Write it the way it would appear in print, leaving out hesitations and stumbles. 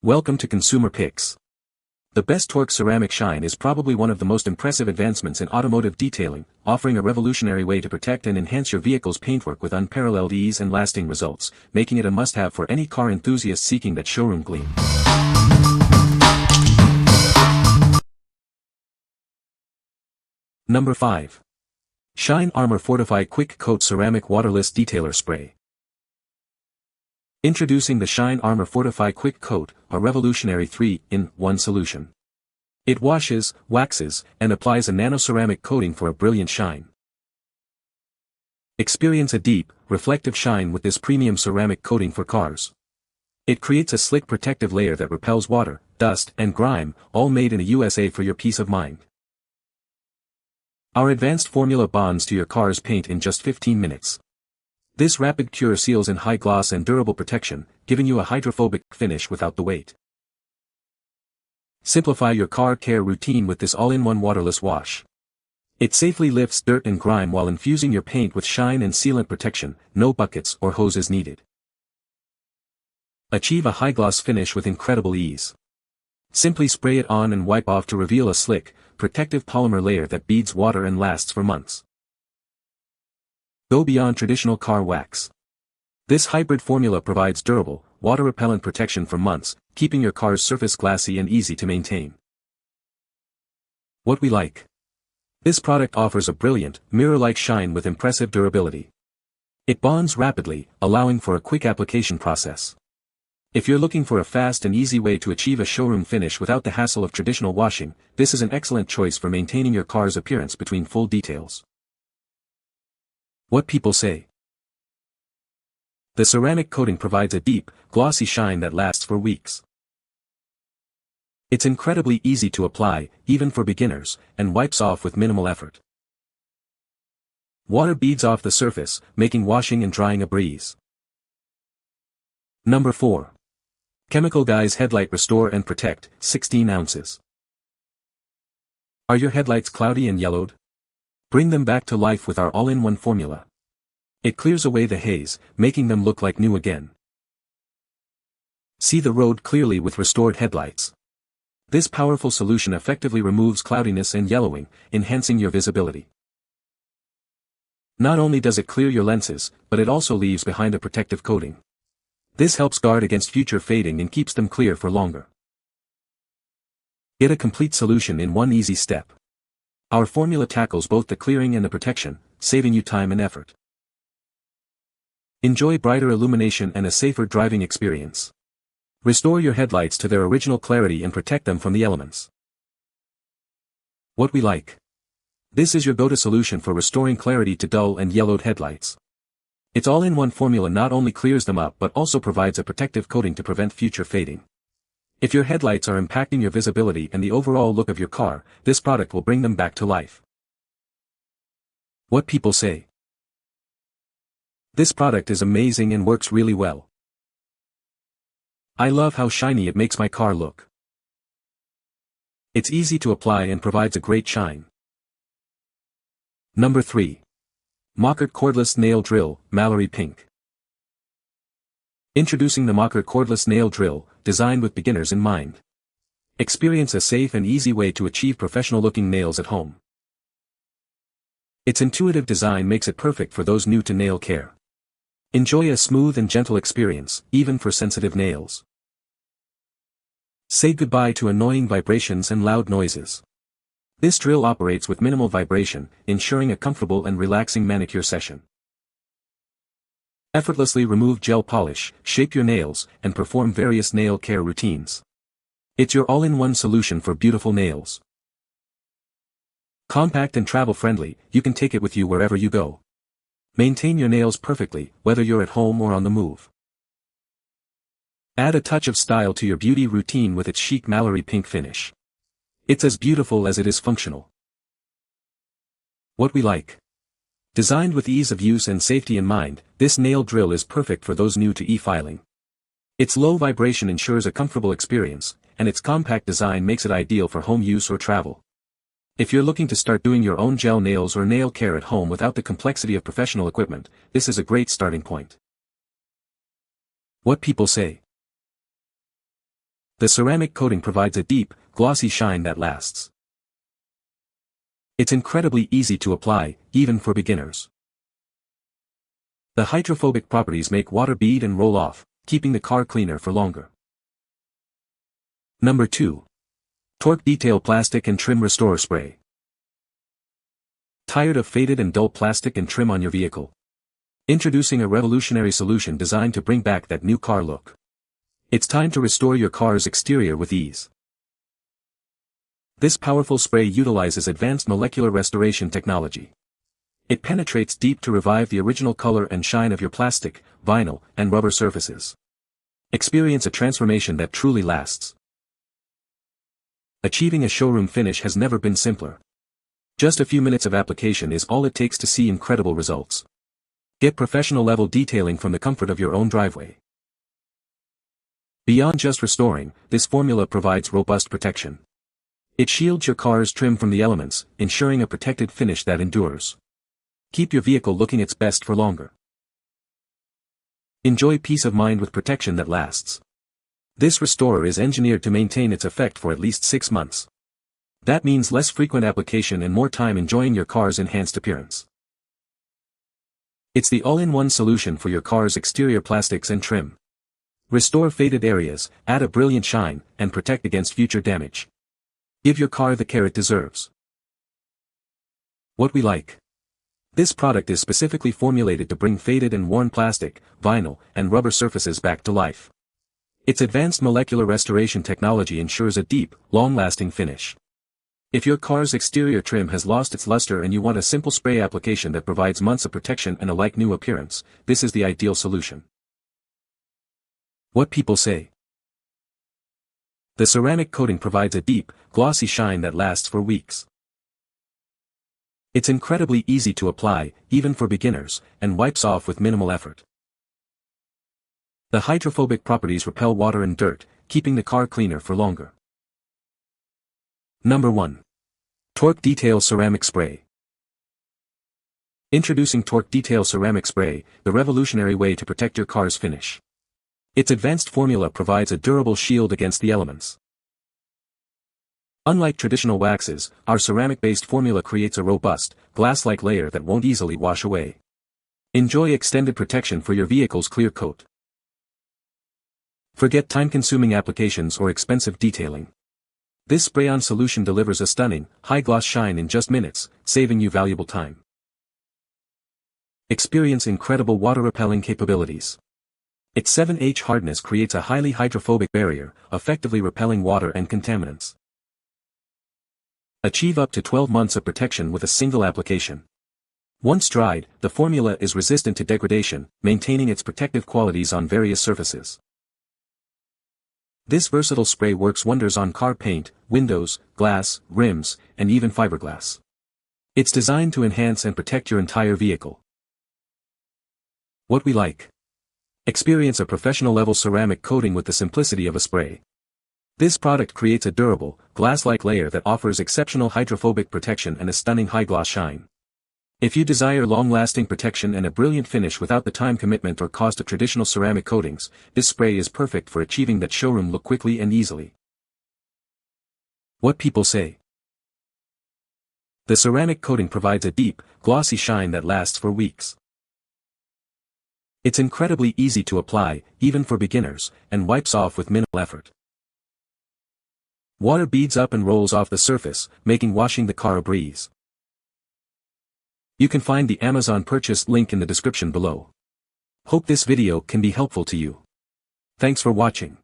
Welcome to Consumer Picks. The best torque ceramic shine is probably one of the most impressive advancements in automotive detailing, offering a revolutionary way to protect and enhance your vehicle's paintwork with unparalleled ease and lasting results, making it a must-have for any car enthusiast seeking that showroom gleam. Number 5. Shine Armor Fortify Quick Coat Ceramic Waterless Detailer Spray. Introducing the Shine Armor Fortify Quick Coat, a revolutionary 3-in-1 solution. It washes, waxes, and applies a nano-ceramic coating for a brilliant shine. Experience a deep, reflective shine with this premium ceramic coating for cars. It creates a slick protective layer that repels water, dust, and grime, all made in the USA for your peace of mind. Our advanced formula bonds to your car's paint in just 15 minutes. This rapid cure seals in high gloss and durable protection, giving you a hydrophobic finish without the weight. Simplify your car care routine with this all-in-one waterless wash. It safely lifts dirt and grime while infusing your paint with shine and sealant protection, no buckets or hoses needed. Achieve a high gloss finish with incredible ease. Simply spray it on and wipe off to reveal a slick, protective polymer layer that beads water and lasts for months. Go beyond traditional car wax. This hybrid formula provides durable, water-repellent protection for months, keeping your car's surface glassy and easy to maintain. What we like. This product offers a brilliant, mirror-like shine with impressive durability. It bonds rapidly, allowing for a quick application process. If you're looking for a fast and easy way to achieve a showroom finish without the hassle of traditional washing, this is an excellent choice for maintaining your car's appearance between full details. What people say. The ceramic coating provides a deep, glossy shine that lasts for weeks. It's incredibly easy to apply, even for beginners, and wipes off with minimal effort. Water beads off the surface, making washing and drying a breeze. Number 4. Chemical Guys Headlight Restore and Protect, 16 ounces. Are your headlights cloudy and yellowed? Bring them back to life with our all-in-one formula. It clears away the haze, making them look like new again. See the road clearly with restored headlights. This powerful solution effectively removes cloudiness and yellowing, enhancing your visibility. Not only does it clear your lenses, but it also leaves behind a protective coating. This helps guard against future fading and keeps them clear for longer. Get a complete solution in one easy step. Our formula tackles both the clearing and the protection, saving you time and effort. Enjoy brighter illumination and a safer driving experience. Restore your headlights to their original clarity and protect them from the elements. What we like. This is your go-to solution for restoring clarity to dull and yellowed headlights. Its all-in-one formula not only clears them up but also provides a protective coating to prevent future fading. If your headlights are impacting your visibility and the overall look of your car, this product will bring them back to life. What people say. This product is amazing and works really well. I love how shiny it makes my car look. It's easy to apply and provides a great shine. Number 3. Makartt Cordless Nail Drill, Malory Pink. Introducing the Makartt Cordless Nail Drill, designed with beginners in mind. Experience a safe and easy way to achieve professional-looking nails at home. Its intuitive design makes it perfect for those new to nail care. Enjoy a smooth and gentle experience, even for sensitive nails. Say goodbye to annoying vibrations and loud noises. This drill operates with minimal vibration, ensuring a comfortable and relaxing manicure session. Effortlessly remove gel polish, shape your nails, and perform various nail care routines. It's your all-in-one solution for beautiful nails. Compact and travel-friendly, you can take it with you wherever you go. Maintain your nails perfectly, whether you're at home or on the move. Add a touch of style to your beauty routine with its chic Malory pink finish. It's as beautiful as it is functional. What we like. Designed with ease of use and safety in mind, this nail drill is perfect for those new to e-filing. Its low vibration ensures a comfortable experience, and its compact design makes it ideal for home use or travel. If you're looking to start doing your own gel nails or nail care at home without the complexity of professional equipment, this is a great starting point. What people say. The ceramic coating provides a deep, glossy shine that lasts. It's incredibly easy to apply, even for beginners. The hydrophobic properties make water bead and roll off, keeping the car cleaner for longer. Number 2. Torque Detail Plastic and Trim Restore Spray. Tired of faded and dull plastic and trim on your vehicle? Introducing a revolutionary solution designed to bring back that new car look. It's time to restore your car's exterior with ease. This powerful spray utilizes advanced molecular restoration technology. It penetrates deep to revive the original color and shine of your plastic, vinyl, and rubber surfaces. Experience a transformation that truly lasts. Achieving a showroom finish has never been simpler. Just a few minutes of application is all it takes to see incredible results. Get professional-level detailing from the comfort of your own driveway. Beyond just restoring, this formula provides robust protection. It shields your car's trim from the elements, ensuring a protected finish that endures. Keep your vehicle looking its best for longer. Enjoy peace of mind with protection that lasts. This restorer is engineered to maintain its effect for at least 6 months. That means less frequent application and more time enjoying your car's enhanced appearance. It's the all-in-one solution for your car's exterior plastics and trim. Restore faded areas, add a brilliant shine, and protect against future damage. Give your car the care it deserves. What we like. This product is specifically formulated to bring faded and worn plastic, vinyl, and rubber surfaces back to life. Its advanced molecular restoration technology ensures a deep, long-lasting finish. If your car's exterior trim has lost its luster and you want a simple spray application that provides months of protection and a like-new appearance, this is the ideal solution. What people say. The ceramic coating provides a deep, glossy shine that lasts for weeks. It's incredibly easy to apply, even for beginners, and wipes off with minimal effort. The hydrophobic properties repel water and dirt, keeping the car cleaner for longer. Number 1. Torque Detail Ceramic Spray. Introducing Torque Detail Ceramic Spray, the revolutionary way to protect your car's finish. Its advanced formula provides a durable shield against the elements. Unlike traditional waxes, our ceramic-based formula creates a robust, glass-like layer that won't easily wash away. Enjoy extended protection for your vehicle's clear coat. Forget time-consuming applications or expensive detailing. This spray-on solution delivers a stunning, high-gloss shine in just minutes, saving you valuable time. Experience incredible water-repelling capabilities. Its 7H hardness creates a highly hydrophobic barrier, effectively repelling water and contaminants. Achieve up to 12 months of protection with a single application. Once dried, the formula is resistant to degradation, maintaining its protective qualities on various surfaces. This versatile spray works wonders on car paint, windows, glass, rims, and even fiberglass. It's designed to enhance and protect your entire vehicle. What we like. Experience a professional-level ceramic coating with the simplicity of a spray. This product creates a durable, glass-like layer that offers exceptional hydrophobic protection and a stunning high-gloss shine. If you desire long-lasting protection and a brilliant finish without the time commitment or cost of traditional ceramic coatings, this spray is perfect for achieving that showroom look quickly and easily. What people say. The ceramic coating provides a deep, glossy shine that lasts for weeks. It's incredibly easy to apply, even for beginners, and wipes off with minimal effort. Water beads up and rolls off the surface, making washing the car a breeze. You can find the Amazon purchase link in the description below. Hope this video can be helpful to you. Thanks for watching.